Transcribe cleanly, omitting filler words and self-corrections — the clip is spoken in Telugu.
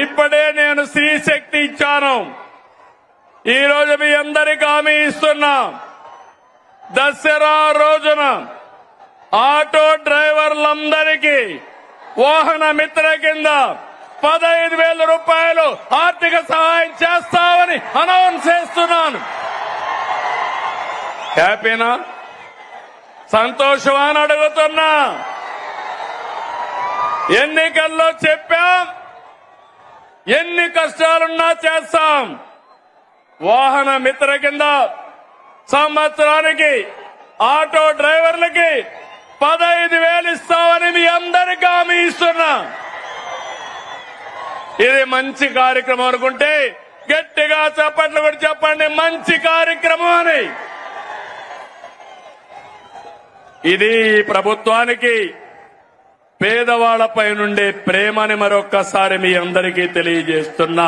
ఇప్పుడే నేను స్త్రీ శక్తి ఇచ్చాను. ఈ రోజు మీ అందరికీ హామీ ఇస్తున్నా, దసరా రోజున ఆటో డ్రైవర్లందరికీ వాహన మిత్ర కింద 15,000 రూపాయలు ఆర్థిక సహాయం చేస్తామని అనౌన్స్ చేస్తున్నాను. హ్యాపీనా? సంతోషమా అని అడుగుతున్నా. ఎన్నికల్లో చెప్పాం, ఎన్ని కష్టాలున్నా చేస్తాం. వాహన మిత్ర కింద సంవత్సరానికి ఆటో డ్రైవర్లకి 15,000 ఇస్తామని మీ అందరికీ హామీ ఇస్తున్నా. ఇది మంచి కార్యక్రమం అనుకుంటే గట్టిగా చప్పట్లు కూడా చెప్పండి, మంచి కార్యక్రమం అని. ఇది ప్రభుత్వానికి పేదవాళ్లపై నుండే ప్రేమని మరొక్కసారి మీ అందరికీ తెలియజేస్తున్నా.